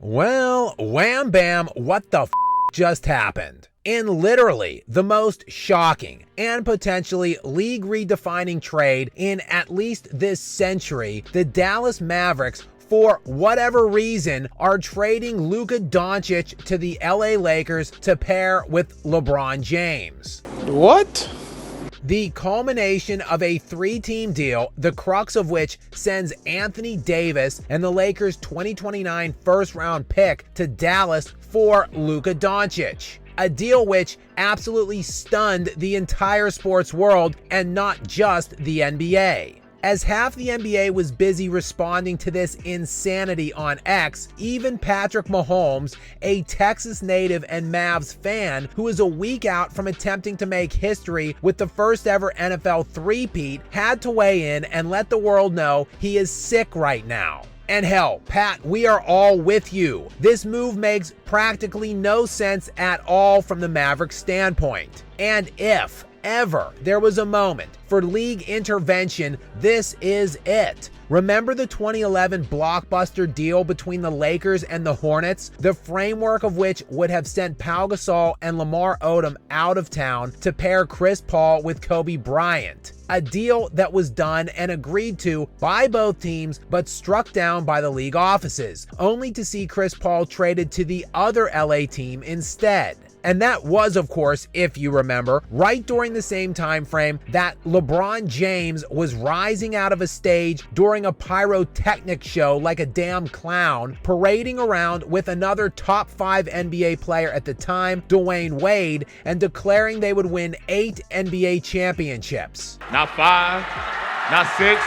Well, wham bam, what the just happened? In literally the most shocking and potentially league redefining trade in at least this century, the Dallas Mavericks, for whatever reason, are trading Luka Doncic to the LA Lakers to pair with LeBron James. What? The culmination of a three-team deal, the crux of which sends Anthony Davis and the Lakers' 2029 first-round pick to Dallas for Luka Doncic. A deal which absolutely stunned the entire sports world and not just the NBA. As half the NBA was busy responding to this insanity on X, even Patrick Mahomes, a Texas native and Mavs fan who is a week out from attempting to make history with the first ever NFL three-peat, had to weigh in and let the world know he is sick right now. And hell, Pat, we are all with you. This move makes practically no sense at all from the Mavericks standpoint. And if ever there was a moment for league intervention, this is it. Remember the 2011 blockbuster deal between the Lakers and the Hornets, the framework of which would have sent Pau Gasol and Lamar Odom out of town to pair Chris Paul with Kobe Bryant. A deal that was done and agreed to by both teams but struck down by the league offices, only to see Chris Paul traded to the other LA team instead. And that was, of course, if you remember, right during the same time frame that LeBron James was rising out of a stage during a pyrotechnic show like a damn clown, parading around with another top 5 NBA player at the time, Dwayne Wade, and declaring they would win 8 NBA championships. Not 5, not 6,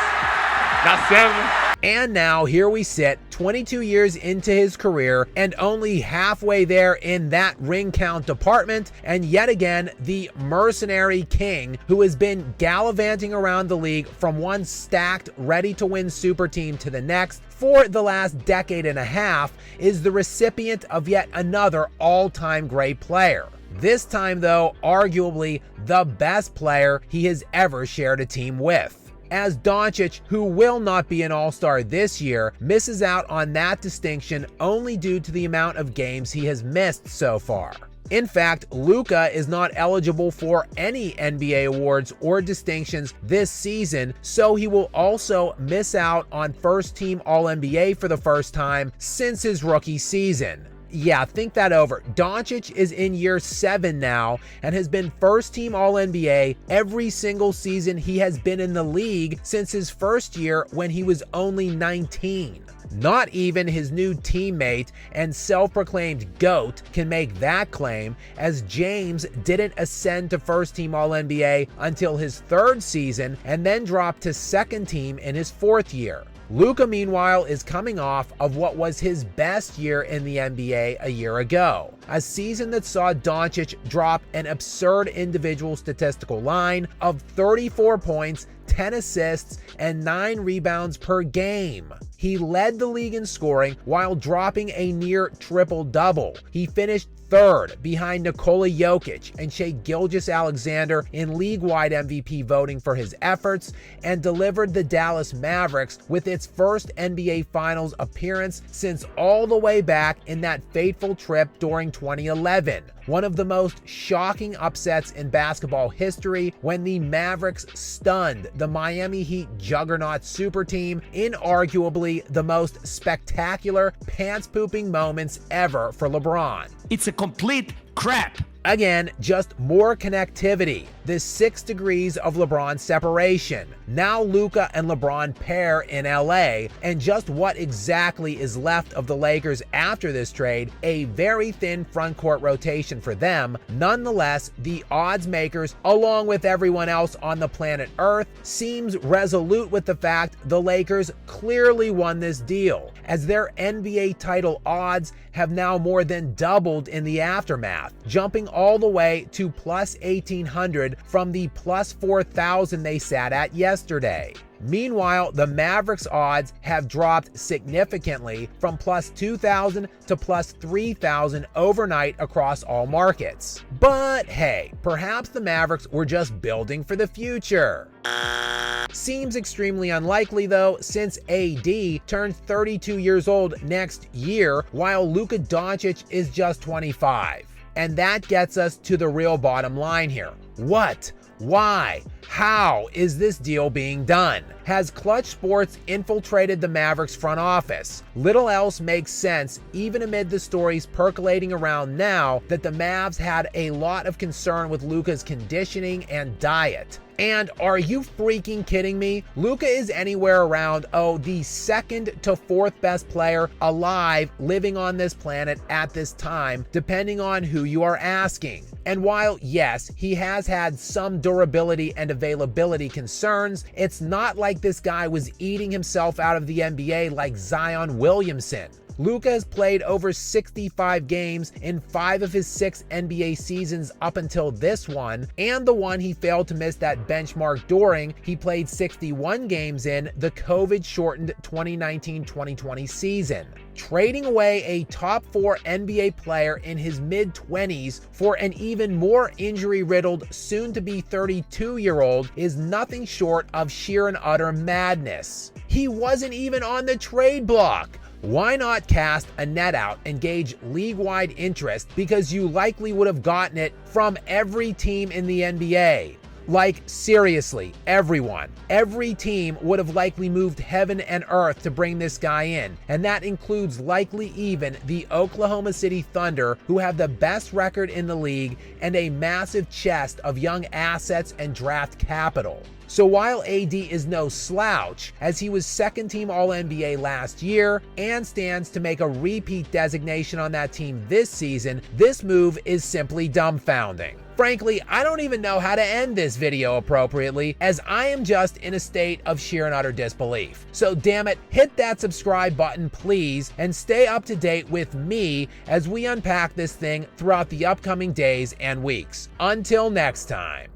not 7. And now here we sit, 22 years into his career and only halfway there in that ring count department, and yet again the mercenary king who has been gallivanting around the league from one stacked, ready-to-win super team to the next for the last decade and a half is the recipient of yet another all-time great player. This time though, arguably the best player he has ever shared a team with. As Doncic, who will not be an all-star this year, misses out on that distinction only due to the amount of games he has missed so far. In fact, Luka is not eligible for any NBA awards or distinctions this season, so he will also miss out on first-team All-NBA for the first time since his rookie season. Yeah, think that over. Doncic is in year 7 now and has been first-team All-NBA every single season he has been in the league since his first year when he was only 19. Not even his new teammate and self-proclaimed GOAT can make that claim, as James didn't ascend to first-team All-NBA until his 3rd season and then dropped to second team in his 4th year. Luka, meanwhile, is coming off of what was his best year in the NBA a year ago, a season that saw Doncic drop an absurd individual statistical line of 34 points, 10 assists, and 9 rebounds per game. He led the league in scoring while dropping a near triple-double. He finished 3rd behind Nikola Jokic and Shai Gilgeous-Alexander in league-wide MVP voting for his efforts, and delivered the Dallas Mavericks with its first NBA Finals appearance since all the way back in that fateful trip during 2011. One of the most shocking upsets in basketball history when the Mavericks stunned the Miami Heat juggernaut super team in arguably the most spectacular pants-pooping moments ever for LeBron. It's a complete crap. Again, just more connectivity. The 6 degrees of LeBron separation. Now Luka and LeBron pair in LA, and just what exactly is left of the Lakers after this trade, a very thin frontcourt rotation for them. Nonetheless, the odds makers, along with everyone else on the planet Earth, seems resolute with the fact the Lakers clearly won this deal, as their NBA title odds have now more than doubled in the aftermath, jumping all the way to plus 1,800 from the plus 4,000 they sat at yesterday. Meanwhile, the Mavericks odds have dropped significantly from plus 2,000 to plus 3,000 overnight across all markets. But hey, perhaps the Mavericks were just building for the future. Seems extremely unlikely though, since AD turns 32 years old next year, while Luka Doncic is just 25. And that gets us to the real bottom line here. What? Why? How is this deal being done? Has Clutch Sports infiltrated the Mavericks front office? Little else makes sense, even amid the stories percolating around now that the Mavs had a lot of concern with Luka's conditioning and diet. And are you freaking kidding me? Luka is anywhere around, the second to fourth best player alive living on this planet at this time, depending on who you are asking. And while, yes, he has had some durability and availability concerns, it's not like this guy was eating himself out of the NBA like Zion Williamson. Luka has played over 65 games in 5 of his 6 NBA seasons up until this one, and the one he failed to miss that benchmark during, he played 61 games in the COVID-shortened 2019-2020 season. Trading away a top 4 NBA player in his mid-20s for an even more injury-riddled, soon-to-be 32-year-old is nothing short of sheer and utter madness. He wasn't even on the trade block. Why not cast a net out and gauge league-wide interest, because you likely would have gotten it from every team in the NBA? Like, seriously, everyone. Every team would have likely moved heaven and earth to bring this guy in, and that includes likely even the Oklahoma City Thunder, who have the best record in the league and a massive chest of young assets and draft capital. So while AD is no slouch, as he was second-team All-NBA last year and stands to make a repeat designation on that team this season, this move is simply dumbfounding. Frankly, I don't even know how to end this video appropriately, as I am just in a state of sheer and utter disbelief. So damn it, hit that subscribe button please, and stay up to date with me as we unpack this thing throughout the upcoming days and weeks. Until next time.